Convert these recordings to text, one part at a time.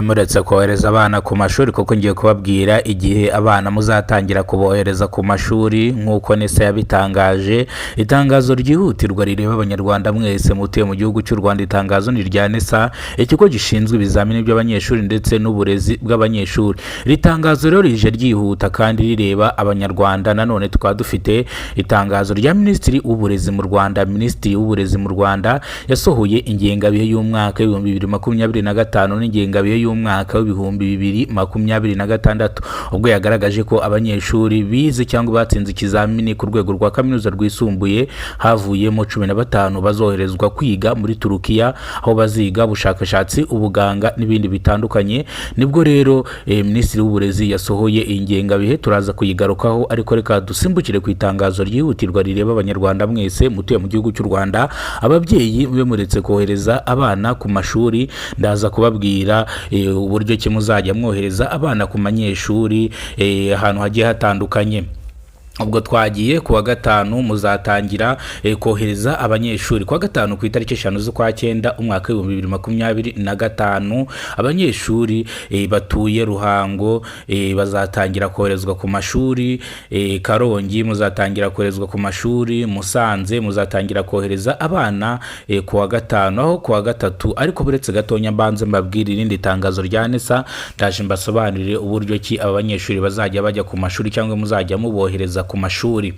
Muretse kohereza abana ku mashuri kuko ngiye kubabwira igihe abana muzatangira kubohereza ku mashuri nk'uko NESA yabitangaje. Itangazo ryihutirwa rireba abanyarwanda mwese mutuye mu gihugu cy'u Rwanda. Itangazo ni rya NESA, ikigo gishinzwe ibizamini by'abanyeshuri ndetse n'uburezi bw'abanyeshuri. Iri tangazo rero rije ryihuta kandi rireba abanyarwanda. Nanone tukaba dufite itangazo rya Minisitiri w'Uburezi mu Rwanda. Minisitiri w'Uburezi mu Rwanda yasohoye ingengabihe y'umwaka w'ibihumbi 2025 n'ingengabihe y'umwaka w'ibihumbi 2026, ubwo yagaragaje ko abanyeshuri bize cyangwa batsinze ikizamini ku rwego rwa kaminuza rwisumbuye havuyemo 15 bazoherezwa kwiga muri Turukiya, aho baziga ubushakashatsi, ubuganga n'ibindi bitandukanye. Nibwo rero Minisitiri w'Uburezi yasohoye ingengabihe, turaza kuyigarukaho, ariko reka dusimbukire ku itangazo ryihutirwa rireba abanyarwanda mwese mutuye mu gihugu cy'u Rwanda. Ababyeyi mube muretse kohereza abana ku mashuri, ndaza kubabwira uburyo ki muzajya mwohereza abana ku banyeshuri ahantu hagiye hatandukanye. Ubwo twagiye kuwa gatanu muzatangira kohereza abanyeshuri kuwa gatanu ku itariki 5 z'ukwa 9 umwaka wa 2025. Abanyeshuri batuye Ruhango bazatangira koherezwa ku mashuri, Karongi muzatangira koherezwa ku mashuri, Musanze muzatangira kohereza abana kuwa gatanu, aho kuwa gatatu. Ariko buretse gatonya mbanze mbabwira irindi tangazo rya NESA, ndaje mbasobanurire uburyo ki aba banyeshuri bazajya bajya ku mashuri cyangwa muzajya mubohereza ku mashuri.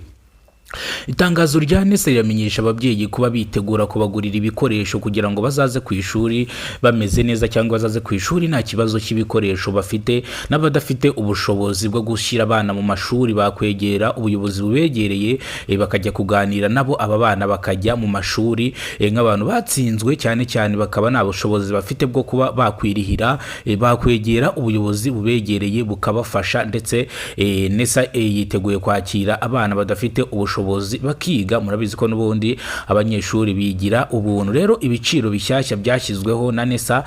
Itangazo rya NESA riramenyesha ababyeyi kuba bitegura kubagurira ibikoresho kugira ngo bazaze ku ishuri bameze neza, cyangwa bazaze ku ishuri nta kibazo cy'ibikoresho bafite. N'abadafite ubushobozi bwo gushyira abana mu mashuri bakwegera ubuyobozi bubegereye bakajya kuganira nabo, aba bana bakajya mu mashuri. Nk'abantu batsinzwe cyane cyane bakaba nta bushobozi bafite bwo kuba bakwirihira, bakwegera ubuyobozi bubegereye bukabafasha. Ndetse NESA yiteguye kwakira abana badafite ubushobozi bakiga. Murabizi ko n'ubundi abanyeshuri bigira ubuntu. Rero ibiciro bishyashya byashyizweho na NESA,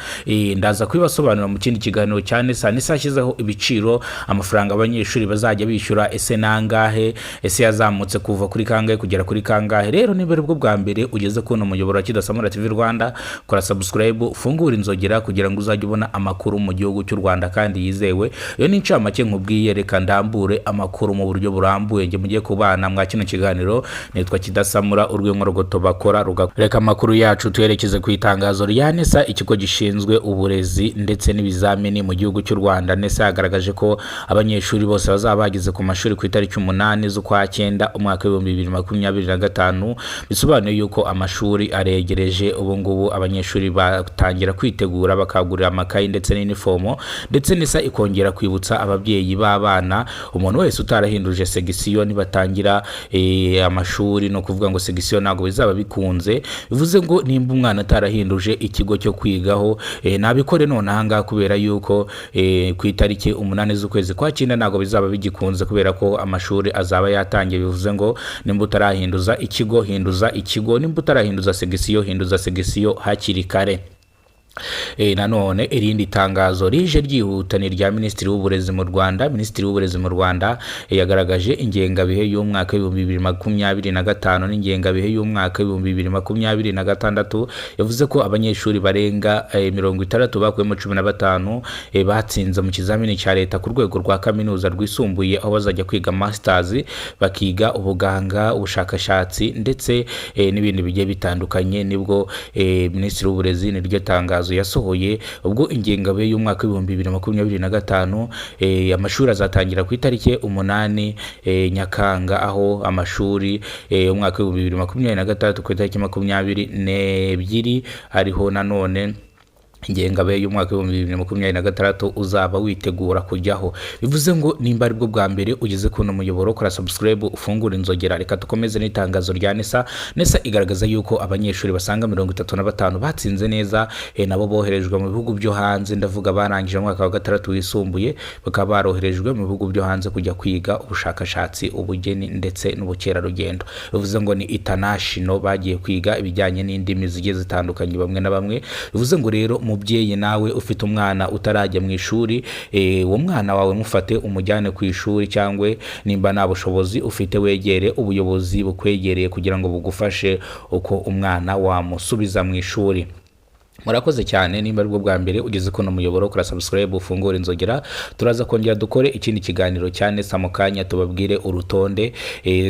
ndaza kubibasobanura mu kindi kiganiro cya NESA. NESA yashyizeho ibiciro, amafaranga abanyeshuri bazajya bishyura. Ese nangahe? Ese yazamutse kuva kuri kangahe kugera kuri kangahe? Rero niba ari bwo bwa mbere ugeze kuno muyoboro wa Kidasamura TV Rwanda, kora subscribe, ufungura inzogera kugira ngo uzajye ubona amakuru mu gihugu cy'u Rwanda kandi yizewe. Iyo ni incamake nkubwiye, reka ndambure amakuru mu buryo burambuye. Nge mugiye kubana mwa kino kiganiro, nitwa Kidasamura, urwego rogoto bakora reka amakuru yacu tuyerekeze ku itangazo rya NESA, ikigo gishinzwe uburezi ndetse n'ibizamini mu gihugu cy'u Rwanda. NESA yagaragaje ko abanyeshuri bose bazaba bagize ku mashuri ku itariki 8 z'ukwa 9 umwaka wa 2025. Bisobanuye yuko amashuri aregereje. Ubu ngubu abanyeshuri batangira kwitegura, bakagurira amakayi ndetse n'inifomo. Ndetse NESA ikongera kwibutsa ababyeyi b'abana, umuntu wese utarahinduje segisiyo nibatangira amashuri, no kuvuga ngo segisiyo ntago bizaba bikunze. Bivuze ngo nimba umwana atarahinduje ikigo cyo kwigaho, nabikore none ahanga, kubera yuko ku itariki 8 z'ukwezi kwa 9 ntago bizaba bigikunze, kubera ko amashuri azaba yatangiye. Bivuze ngo nimba utarahinduza ikigo, hinduza ikigo. Nimba utarahinduza segisiyo, hinduza segisiyo hakiri kare. Nanone irindi tangazo rije ryihuta ni rya Minisitiri w'Uburezi mu Rwanda. Minisitiri w'Uburezi mu Rwanda yagaragaje ingengabihe y'umwaka wa 2025 n'ingengabihe y'umwaka wa 2026. Yavuze ko abanyeshuri barenga 60 bakuyemo 15 batsinze mu kizamini cya leta ku rwego rwa kaminuza rwisumbuye, aho bazajya kwiga masters, bakiga ubuganga, ubushakashatsi ndetse n'ibindi bigiye bitandukanye. Nibwo Minisitiri w'Uburezi niryo tangazo yasohoye. Ubwo ingengabihe y'umwaka wa 2025 amashuri azatangira ku itariki 8 Nyakanga, aho amashuri umwaka wa 2026 ku itariki 22 ariho nanone ingengabihe y'umwaka wa 2026 uzaba witegura kujyaho. Bivuze ngo nimba ari bwo bwa mbere ugeze kuno muyoboro, kora subscribe, ufungura inzogera. Reka tukomeze n'itangazo rya NESA. NESA igaragaza yuko abanyeshuri basanga 35 batsinze neza, nabo boherejwe mu bihugu byo hanze. Ndavuga barangije umwaka wa 6 wisumbuye, bakaba baroherejwe mu bihugu byo hanze kujya kwiga ubushakashatsi, ubugeni ndetse n'ubukerarugendo. Bivuze ngo ni international, bagiye kwiga ibijyanye n'indimi zigiye zitandukanye bamwe na bamwe. Bivuze ngo rero mubyeyi nawe ufite umwana utarajya mu ishuri, uwo mwana wawe mufate umujyane ku ishuri, cyangwa nimba nta bushobozi ufite wegere ubuyobozi bukwegereye kugira ngo bugufashe uko umwana wamusubiza mu ishuri. murakoze cyane nimba ari bwo bwa mbere ugeze kuno muyoboro kora subscribe ufungura inzogera turaza kongera dukore ikindi kiganiro cyane mu kanya tubabwire urutonde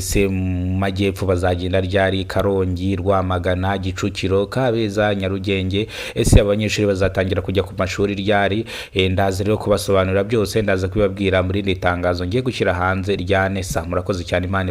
se mu majyepfo bazagenda ryari Karongi Rwamagana Gicukiro Kabeza Nyarugenge ese abanyeshuri bazatangira kujya ku mashuri ryari ndaza rero kubasobanurira byose ndaza kubibabwira muri iri tangazo ngiye gushyira hanze rya NESA murakoze cyane Imana